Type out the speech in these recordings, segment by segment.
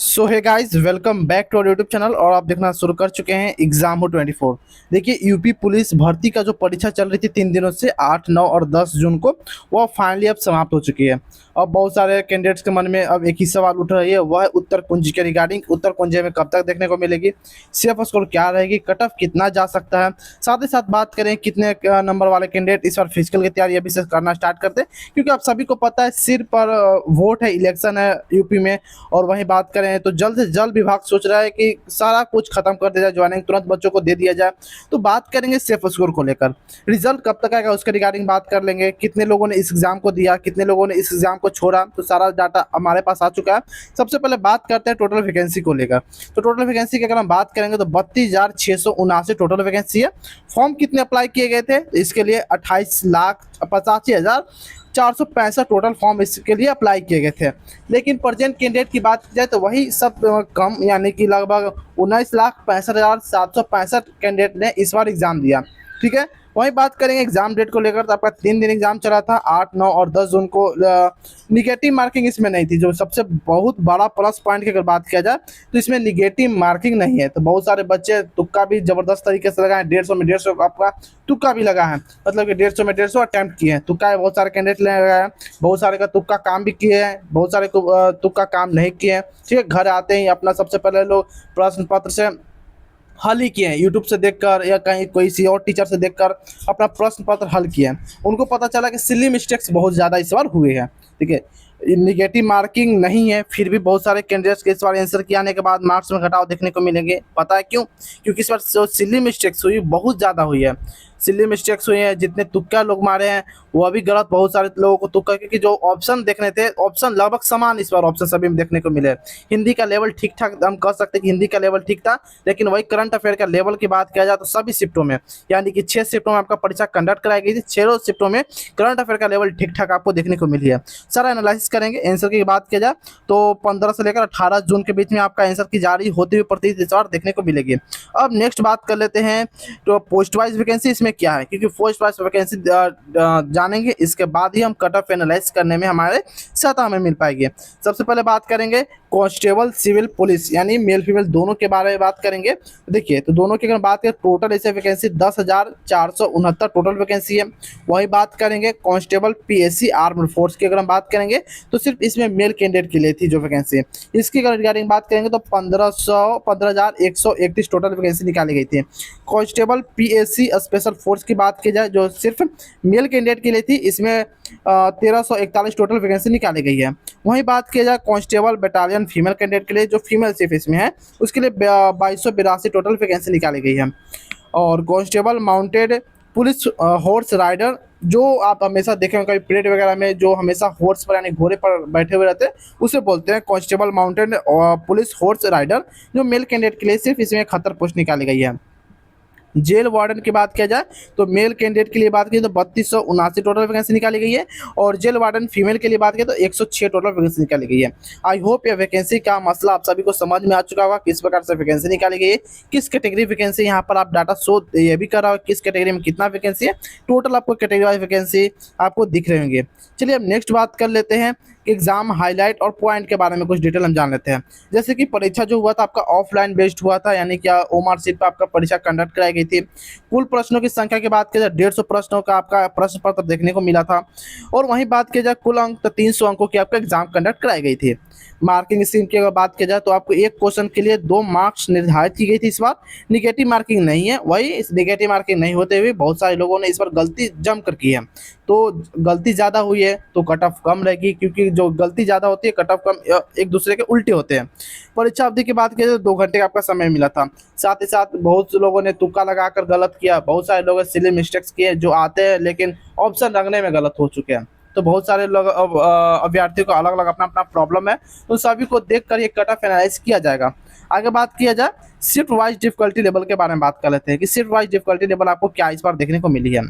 So hey guys, welcome back to our YouTube channel. और आप देखना शुरू कर चुके हैं एग्जाम हो 24। देखिए, यूपी पुलिस भर्ती का जो परीक्षा चल रही थी 3 दिनों से 8, 9 और 10 जून को, वह फाइनली अब समाप्त हो चुकी है। अब बहुत सारे कैंडिडेट्स के मन में अब एक ही सवाल उठ रही है, वह है उत्तर कुंज के रिगार्डिंग। उत्तर कुंज में कब तक देखने को मिलेगी, सेफ स्कोर क्या रहेगी, कट ऑफ कितना जा सकता है, साथ ही साथ बात करें कितने नंबर वाले कैंडिडेट इस बार फिजिकल की तैयारी अभी से करना स्टार्ट करते हैं, क्योंकि आप सभी को पता है सिर पर वोट है, इलेक्शन है यूपी में। और वहीं बात करें तो जल्द से जल्द विभाग सोच रहा है कि सारा कुछ खत्म कर दिया जाए, ज्वाइनिंग तुरंत बच्चों को दे दिया जाए। तो बात करेंगे सेफ स्कोर को लेकर, रिजल्ट कब तक आएगा उसके रिगार्डिंग बात कर लेंगे, कितने लोगों ने इस एग्जाम को दिया, कितने लोगों ने इस एग्जाम को छोड़ा, तो सारा डाटा हमारे पास आ चुका है। सबसे पहले बात करते हैं टोटल वैकेंसी को लेकर। तो टोटल वैकेंसी की अगर हम बात करेंगे तो 32,679 टोटल वैकेंसी है। फॉर्म कितने अप्लाई किए गए थे, इसके लिए 28,85,465 टोटल फॉर्म इसके लिए अप्लाई किए गए थे। लेकिन प्रेजेंट कैंडिडेट की बात की जाए तो वही सब कम, यानी कि लगभग 19,65,765 कैंडिडेट ने इस बार एग्जाम दिया। ठीक है, वहीं बात करेंगे एग्जाम डेट को लेकर तो आपका 3 दिन एग्जाम चला था, 8, 9 और 10 जून को। निगेटिव मार्किंग इसमें नहीं थी, जो सबसे बहुत बड़ा प्लस पॉइंट की अगर बात किया जाए तो इसमें निगेटिव मार्किंग नहीं है। तो बहुत सारे बच्चे तुक्का भी जबरदस्त तरीके से लगाए, 150 में 150 आपका तुक्का भी लगा है, मतलब कि 150 में 150 अटैम्प्ट किए हैं। तुक्का है, बहुत सारे कैंडिडेट ले लगाए हैं, बहुत सारे का तुक्का काम भी किए हैं, बहुत सारे को तुक्का काम नहीं किए हैं। ठीक है, घर आते ही अपना सबसे पहले लोग प्रश्न पत्र से हल ही किए हैं, यूट्यूब से देखकर या कहीं कोई सी और टीचर से देखकर अपना प्रश्न पत्र हल किए हैं। उनको पता चला कि सिली मिस्टेक्स बहुत ज़्यादा इस बार हुए हैं। ठीक है, निगेटिव मार्किंग नहीं है, फिर भी बहुत सारे कैंडिडेट्स के इस बार आंसर किए आने के बाद मार्क्स में घटाव देखने को मिलेंगे। पता है क्यों? क्योंकि इस बार जो सिली मिस्टेक्स हुई बहुत ज़्यादा हुई है। सिली मिस्टेक्स हुई हैं, जितने तुक्का लोग मारे हैं वो भी गलत, बहुत सारे लोगों को तुक्का, क्योंकि जो ऑप्शन देखने थे ऑप्शन लगभग समान इस बार ऑप्शन सभी में देखने को मिले। हिंदी का लेवल ठीक ठाक, हम कह सकते हैं कि हिंदी का लेवल ठीक था, लेकिन वही करंट अफेयर का लेवल की बात किया जाए तो सभी शिफ्टों में, यानी कि 6 शिफ्टों में आपका परीक्षा कंडक्ट कराई गई थी, 6 शिफ्टों में करंट अफेयर का लेवल ठीक ठाक आपको देखने को मिली है। सारा एनालिसिस करेंगे। आंसर की बात किया जाए तो 15 से लेकर 18 जून के बीच में आपका आंसर की जारी होती हुई प्रतीत इस बार देखने को मिलेगी। अब नेक्स्ट बात कर लेते हैं तो पोस्ट वाइज वैकेंसी इसमें क्या है, क्योंकि पोस्ट वाइज वैकेंसी जानेंगे, इसके बाद ही हम कट ऑफ एनालाइज करने में हमारे सहायता हमें मिल पाएगी। सबसे पहले बात करेंगे कांस्टेबल सिविल पुलिस, यानी मेल फीमेल दोनों के बारे में बात करेंगे। देखिए, तो दोनों की अगर बात करें टोटल ऐसे वैकेंसी 10,469 टोटल वैकेंसी है। वही बात करेंगे कांस्टेबल पीएससी आर्म्ड फोर्स की अगर हम बात करेंगे तो सिर्फ इसमें मेल कैंडिडेट के लिए थी जो वैकेंसी। इसकी अगर रिगार्डिंग बात करेंगे तो 15,131 टोटल वैकेंसी निकाली गई थी। कांस्टेबल पीएससी स्पेशल फोर्स की बात की जाए जो सिर्फ मेल कैंडिडेट के लिए थी, इसमें 1,341 टोटल वैकेंसी निकाली गई है। वहीं बात किया जाए कांस्टेबल बटालियन फीमेल कैंडिडेट के लिए, जो फीमेल सिर्फ इसमें है, उसके लिए 2282 टोटल वैकेंसी निकाली गई है। और constable mounted police horse rider, जो आप हमेशा देखे होंगे कभी परेड वगैरह में, जो हमेशा हॉर्स पर यानी घोड़े पर बैठे हुए रहते हैं, उसे बोलते हैं constable mounted police horse rider, जो मेल कैंडिडेट के लिए सिर्फ इसमें 71 पोस्ट निकाली गई है। जेल वार्डन की बात किया जाए तो मेल कैंडिडेट के लिए बात की तो 3279 टोटल वैकेंसी निकाली गई है, और जेल वार्डन फीमेल के लिए बात की तो 106 टोटल वैकेंसी निकाली गई है। आई होप यह वैकेंसी का मसला आप सभी को समझ में आ चुका होगा, किस प्रकार से वैकेंसी निकाली गई है, किस कैटेगरी वैकेंसी, यहाँ पर आप डाटा शो ये भी कर रहा हो किस कैटेगरी में कितना वैकेंसी है। टोटल आपको कैटेगरी वाइज वैकेंसी आपको दिख रहे होंगे। चलिए अब नेक्स्ट बात कर लेते हैं एग्जाम हाईलाइट और पॉइंट के बारे में कुछ डिटेल हम जान लेते हैं। जैसे कि परीक्षा जो हुआ था आपका ऑफलाइन बेस्ड हुआ था, यानी कि ओमार सीट पर आपका परीक्षा कंडक्ट कराई गई थी। कुल प्रश्नों की संख्या की बात की जाए 150 प्रश्नों का आपका प्रश्न पत्र देखने को मिला था। और वहीं बात की जाए कुल अंक तो 300 अंकों की आपका एग्जाम कंडक्ट कराई गई थी। मार्किंग स्कीम की अगर बात की जाए तो आपको एक क्वेश्चन के लिए 2 मार्क्स निर्धारित की गई थी। इस बार निगेटिव मार्किंग नहीं है, वही इस निगेटिव मार्किंग नहीं होते हुए बहुत सारे लोगों ने इस बार गलती जम कर की है। तो गलती ज़्यादा हुई है तो कट ऑफ कम रहेगी, क्योंकि जो गलती ज़्यादा होती है कट ऑफ कम एक दूसरे के उल्टे होते हैं। परीक्षा अवधि की बात की जाए तो 2 घंटे का आपका समय मिला था। साथ ही साथ बहुत से लोगों ने तुक्का लगाकर गलत किया, बहुत सारे लोगों ने सिली मिस्टेक्स किए जो आते हैं लेकिन ऑप्शन रखने में गलत हो चुके हैं। तो बहुत सारे लोग अभ्यर्थियों को अलग अलग अपना अपना प्रॉब्लम है, तो सभी को देख कर ये कट ऑफ एनालाइज किया जाएगा। आगे बात किया जाए शिफ्ट वाइज डिफिकल्टी लेवल के बारे में बात कर लेते हैं कि शिफ्ट वाइज डिफिकल्टी लेवल आपको क्या इस बार देखने को मिली है।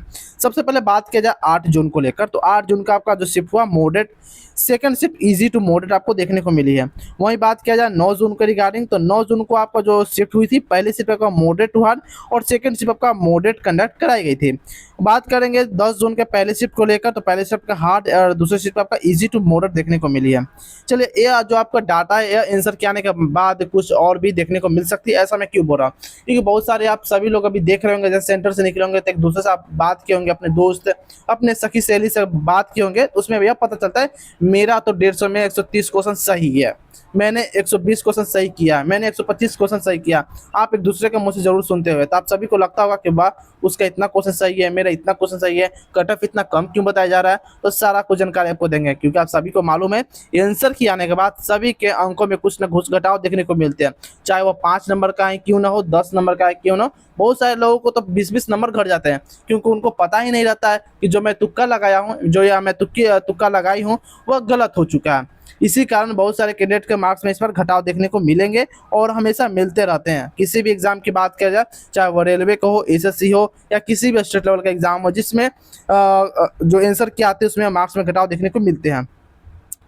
सबसे पहले बात किया जाए 8 जून को लेकर, तो 8 जून का आपका जो शिफ्ट हुआ moderate, second shift easy to moderate आपको देखने को मिली है। वहीं बात किया जाए 9 जून के रिगार्डिंग, तो 9 जून को आपका जो शिफ्ट हुई थी, पहली शिफ्ट आपका मॉडरेट टू हार्ड और सेकंड शिफ्ट आपका मॉडरेट कंडक्ट कराई गई थी। बात करेंगे 10 जून के पहले शिफ्ट को लेकर, तो पहले शिफ्ट का हार्ड और दूसरे शिफ्ट आपका इजी टू मॉडरेट देखने को मिली है। चलिए ये जो आपका डाटा है ये आंसर के आने के बाद कुछ और भी देखने को मिल सकती है, ऐसा मैं क्यों बोल रहा हूँ, क्योंकि बहुत सारे आप सभी लोग अभी देख रहे होंगे, जैसे सेंटर से निकले होंगे तो एक दूसरे से आप बात किए होंगे, अपने दोस्त अपने सखी सहेली से बात किए होंगे, तो उसमें भैया पता चलता है मेरा तो 150 में 130 क्वेश्चन सही है, मैंने 120 क्वेश्चन सही किया, मैंने 125 क्वेश्चन सही किया। आप एक दूसरे के मुंह से जरूर सुनते हुए, तो आप सभी को लगता होगा कि वाह उसका इतना क्वेश्चन सही है, मेरा इतना क्वेश्चन सही है, कट ऑफ इतना कम क्यों बताया जा रहा है। तो सारा कुछ जानकारी आपको देंगे, क्योंकि आप सभी को मालूम है आंसर की आने के बाद सभी के अंकों में कुछ न घुस घटाव देखने को मिलते हैं, चाहे वो 5 नंबर का है क्यों ना हो, 10 नंबर का है क्यों ना हो। बहुत सारे लोगों को तो 20-20 नंबर घट जाते हैं, क्योंकि उनको पता ही नहीं रहता है कि जो मैं तुक्का लगाया हूँ, जो या मैं तुक्का लगाई हूँ वह गलत हो चुका है। इसी कारण बहुत सारे कैंडिडेट के मार्क्स में इस पर घटाव देखने को मिलेंगे और हमेशा मिलते रहते हैं। किसी भी एग्जाम की बात किया जाए, चाहे वो रेलवे का हो, एसएससी हो या किसी भी स्टेट लेवल का एग्जाम हो, जिसमें जो आंसर क्या आते हैं उसमें मार्क्स में घटाव देखने को मिलते हैं।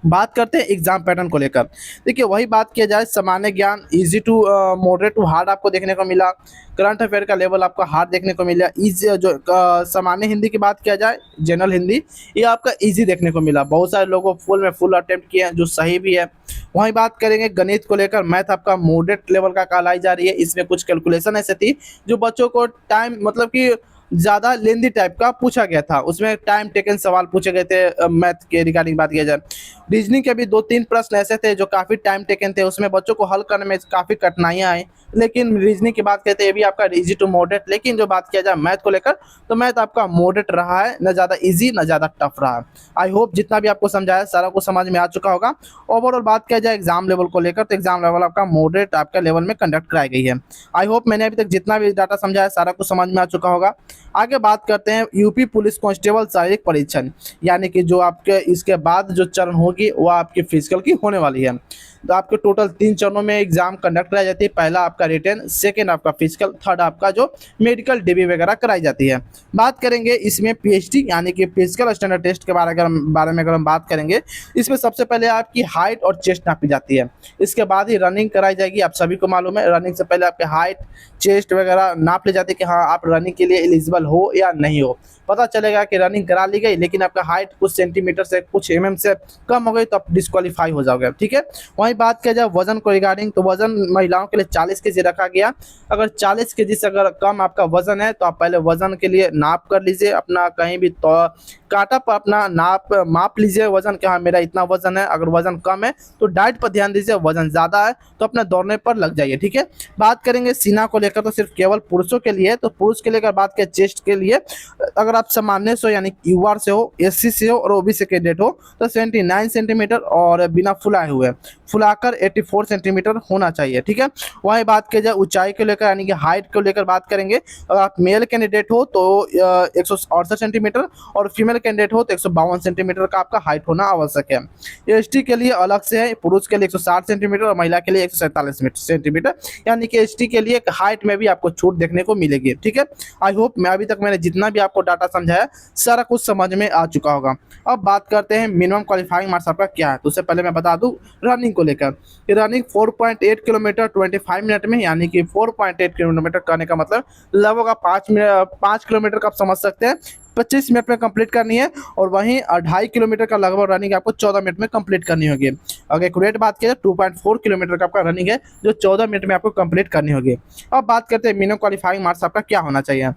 बात करते हैं एग्जाम पैटर्न को लेकर। देखिए वही बात किया जाए, सामान्य ज्ञान easy to moderate to hard आपको देखने को मिला, करंट अफेयर का लेवल आपका हार्ड देखने को मिला, इजी जो सामान्य हिंदी की बात किया जाए, जनरल हिंदी, ये आपका इजी देखने को मिला। बहुत सारे लोगों फुल अटेम्प्ट किए हैं, जो सही भी है। वहीं बात करेंगे गणित को लेकर, मैथ आपका मॉडरेट लेवल का कहलाई जा रही है। इसमें कुछ कैलकुलेशन ऐसे थी जो बच्चों को टाइम मतलब कि ज़्यादा लेंदी टाइप का पूछा गया था, उसमें टाइम टेकन सवाल पूछे गए थे। मैथ के रिगार्डिंग बात किया जाए, रीजनिंग के भी 2-3 प्रश्न ऐसे थे जो काफ़ी टाइम टेकन थे, उसमें बच्चों को हल करने में काफ़ी कठिनाइयाँ आई। लेकिन रीजनिंग की बात करते हैं, ये भी आपका इजी टू मॉडरेट। लेकिन जो बात किया जाए मैथ को लेकर, तो मैथ आपका मॉडरेट रहा है, न ज़्यादा इजी न ज़्यादा टफ रहा है। आई होप जितना भी आपको समझाया सारा कुछ समझ में आ चुका होगा। ओवरऑल बात किया जाए एग्जाम लेवल को लेकर, तो एग्जाम लेवल आपका मॉडरेट आपका लेवल में कंडक्ट कराई गई है। आई होप मैंने अभी तक जितना भी डाटा समझाया सारा कुछ समझ में आ चुका होगा। आगे बात करते हैं यूपी पुलिस कांस्टेबल शारीरिक परीक्षण, यानी कि जो आपके इसके बाद जो चरण होगी वो आपकी फिजिकल की होने वाली है। तो आपके टोटल 3 चरणों में एग्जाम कंडक्ट कराई जाती है। पहला आपका रिटन, सेकेंड आपका फिजिकल, थर्ड आपका जो मेडिकल डीबी वगैरह कराई जाती है। बात करेंगे इसमें पीएचडी यानी कि फिजिकल स्टैंडर्ड टेस्ट के बारे में अगर हम बात करेंगे, इसमें सबसे पहले आपकी हाइट और चेस्ट नापी जाती है। इसके बाद ही रनिंग कराई जाएगी। आप सभी को मालूम है रनिंग से पहले आपके हाइट चेस्ट वगैरह नाप ली जाती है कि हाँ आप रनिंग के लिए एलिजिबल हो या नहीं हो। पता चलेगा कि रनिंग करा ली गई लेकिन आपका हाइट कुछ सेंटीमीटर से कुछ एमएम से कम हो गई तो आप डिस्क्वालीफाई हो जाओगे, ठीक है। वहीं बात किया जाए वजन को रिगार्डिंग, तो वजन महिलाओं के लिए 40 केजी रखा गया। अगर 40 केजी से अगर कम आपका वजन है तो आप पहले वजन के लिए नाप कर लीजिए, अपना कहीं भी तो कांटा पर अपना माप लीजिए वजन कि हाँ मेरा इतना वजन है। अगर वजन कम है तो डाइट पर ध्यान दीजिए, वजन ज़्यादा है तो अपने दौड़ने पर लग जाइए, ठीक है। बात करेंगे सीना को लेकर, तो सिर्फ केवल पुरुषों के लिए। तो पुरुष के लिए अगर बात करें चेस्ट के लिए, अगर आप सामान्य से हो यानी यूआर से हो, एससी से हो और ओबीसी कैंडिडेट हो तो 79 सेंटीमीटर और बिना फुलाए हुए, फुलाकर 84 सेंटीमीटर होना चाहिए, ठीक है। वहीं बात की जाए ऊंचाई को लेकर यानी कि हाइट को लेकर बात करेंगे, अगर आप मेल कैंडिडेट हो तो 168 सेंटीमीटर और फीमेल कैंडिडेट हो तो 152 सेंटीमीटर का आपका हाइट होना आवश्यक है। एसटी के लिए अलग से है, पुरुष के लिए 160 सेंटीमीटर और महिला के लिए 147 सेंटीमीटर, यानी कि एसटी के लिए हाइट में भी आपको छूट देखने को मिलेगी, ठीक है। आई होप मैंने जितना भी आपको डाटा समझाया सारा कुछ समझ में आ चुका होगा। अब बात करते हैं मिनिमम क्वालिफाइंग मार्क्स आपका क्या है। तो उससे पहले मैं बता दूं रनिंग को लेकर, रनिंग 4.8 किलोमीटर 25 मिनट में, यानी कि 4.8 किलोमीटर करने का मतलब लगभग आप 5 किलोमीटर का आप समझ सकते हैं 25 मिनट में कंप्लीट करनी है। और वहीं 2.5 किलोमीटर का लगभग रनिंग आपको 14 मिनट में कंप्लीट करनी होगी। अगर एक्यूरेट बात किया जाए 2.4 किलोमीटर का आपका रनिंग है जो 14 मिनट में आपको कंप्लीट करनी होगी। अब बात करते हैं मिनिमम क्वालिफाइंग मार्क्स आपका क्या होना चाहिए।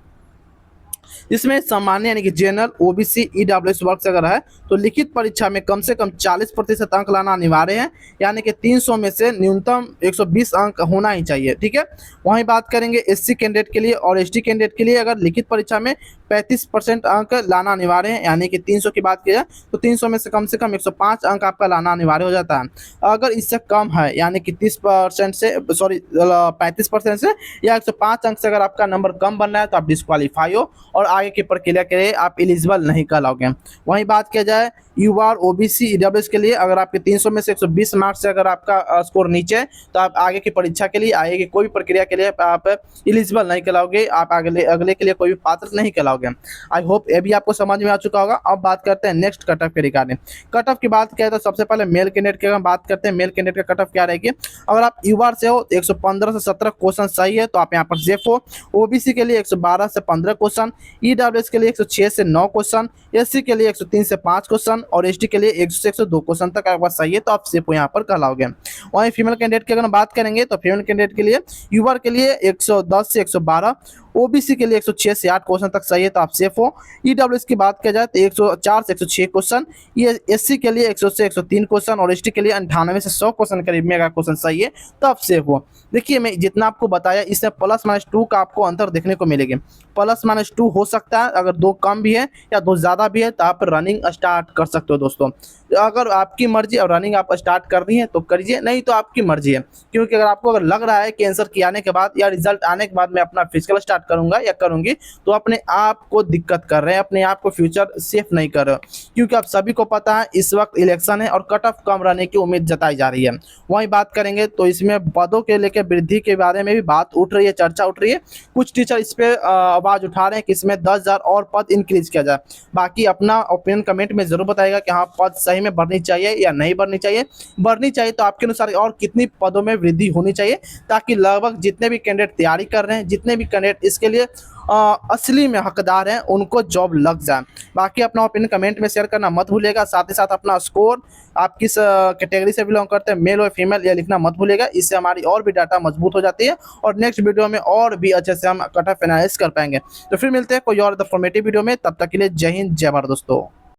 इसमें सामान्य यानी कि जनरल, ओबीसी, ईडब्ल्यूएस वर्ग से अगर है तो लिखित परीक्षा में कम से कम 40% अंक लाना अनिवार्य है, यानी कि 300 में से न्यूनतम 120 अंक होना ही चाहिए, ठीक है। वहीं बात करेंगे एससी कैंडिडेट के लिए और एसटी कैंडिडेट के लिए, अगर लिखित परीक्षा में 35% अंक लाना अनिवार्य है, यानी कि 300 की बात की जाए तो 300 में से कम 105 अंक आपका लाना अनिवार्य हो जाता है। अगर इससे कम है यानी कि 30% से 35% से या 105 अंक से अगर आपका नंबर कम बनना है तो आप डिस्क्वालीफाई हो और आगे की प्रक्रिया के लिए आप एलिजिबल नहीं कहलाओगे। वहीं बात किया जाए यूआर ओबीसी ईडब्ल्यूएस के लिए, अगर आपके 300 में से 120 मार्क्स से अगर आपका स्कोर नीचे है तो आप आगे की परीक्षा के लिए, आगे की कोई भी प्रक्रिया के लिए आप एलिजिबल नहीं कहलाओगे, आप अगले अगले के लिए कोई भी पात्र नहीं कहलाओगे। आई होप ये भी आपको समझ में आ चुका होगा। अब बात करते हैं नेक्स्ट कट ऑफ के रिगार्डिंग। कट ऑफ की बात किया तो सबसे पहले मेल कैंडिडेट की अगर बात करते हैं, मेल कैंडिडेट का कट ऑफ क्या रहेगी। अगर आप यूआर से हो तो 115 से 17 क्वेश्चन सही है तो आप यहाँ पर सेफ हो। ओबीसी के लिए 112 से 15 क्वेश्चन, ईडब्ल्यूएस के लिए 106 से 9 क्वेश्चन, एससी के लिए 103 से 5 क्वेश्चन और एसटी के लिए 100 से 102 क्वेश्चन तक आपका सही है तो आप सेफ यहाँ पर कहलाओगे। वहीं फीमेल कैंडिडेट की अगर बात करेंगे तो फीमेल कैंडिडेट के लिए यूआर के लिए 110 से 112, ओबीसी के लिए 106 से 8 क्वेश्चन तक सही है तो आप सेफ हो। ईडब्ल्यूएस की बात किया जाए तो 104 से 106 क्वेश्चन, ये एससी के लिए 100 से 103 क्वेश्चन और एसटी के लिए 98 से 100 क्वेश्चन करीब में अगर क्वेश्चन सही है तो आप सेफ हो। देखिए मैं जितना आपको बताया इसमें +-2 का आपको अंतर देखने को मिलेगी। +-2 हो सकता है, अगर 2 कम भी है या 2 ज़्यादा भी है तो आप रनिंग स्टार्ट कर सकते हो दोस्तों। अगर आपकी मर्जी और रनिंग आप स्टार्ट करनी है तो करिए, नहीं तो आपकी मर्जी है। क्योंकि अगर आपको अगर लग रहा है कि आंसर की आने के बाद या रिजल्ट आने के बाद मैं अपना फिजिकल स्टार्ट करूंगा या करूंगी तो अपने आप को दिक्कत कर रहे हैं, अपने आप को फ्यूचर सेफ नहीं कर रहे हो। क्योंकि आप सभी को पता है इस वक्त इलेक्शन है और कट ऑफ कम रहने की उम्मीद जताई जा रही है। वहीं बात करेंगे तो इसमें पदों के लेकर वृद्धि के बारे में भी बात उठ रही है, चर्चा उठ रही है। कुछ टीचर इस पर आवाज़ उठा रहे हैं कि इसमें 10,000 और पद इंक्रीज किया जाए। बाकी अपना ओपिनियन कमेंट में जरूर बताएगा कि हाँ पद सही में बढ़नी चाहिए या नहीं बढ़नी चाहिए। बढ़नी चाहिए तो आपके अनुसार और कितनी पदों में वृद्धि होनी चाहिए, ताकि लगभग जितने भी कैंडिडेट तैयारी कर रहे हैं, जितने भी कैंडिडेट इसके लिए असली में हकदार हैं, उनको जॉब लग जाए। बाकी अपना ओपिनियन कमेंट में शेयर करना मत भूलिएगा। साथ ही साथ अपना स्कोर, आप किस कैटेगरी से बिलोंग करते हैं, मेल और फीमेल, ये लिखना मत भूलिएगा। इससे हमारी और भी डाटा मजबूत हो जाती है और नेक्स्ट वीडियो में और भी अच्छे से हम कट ऑफ एनालिसिस कर पाएंगे। तो फिर मिलते हैं कोई और इन्फॉर्मेटिव वीडियो में, तब तक के लिए जय हिंद जय भारत दोस्तों।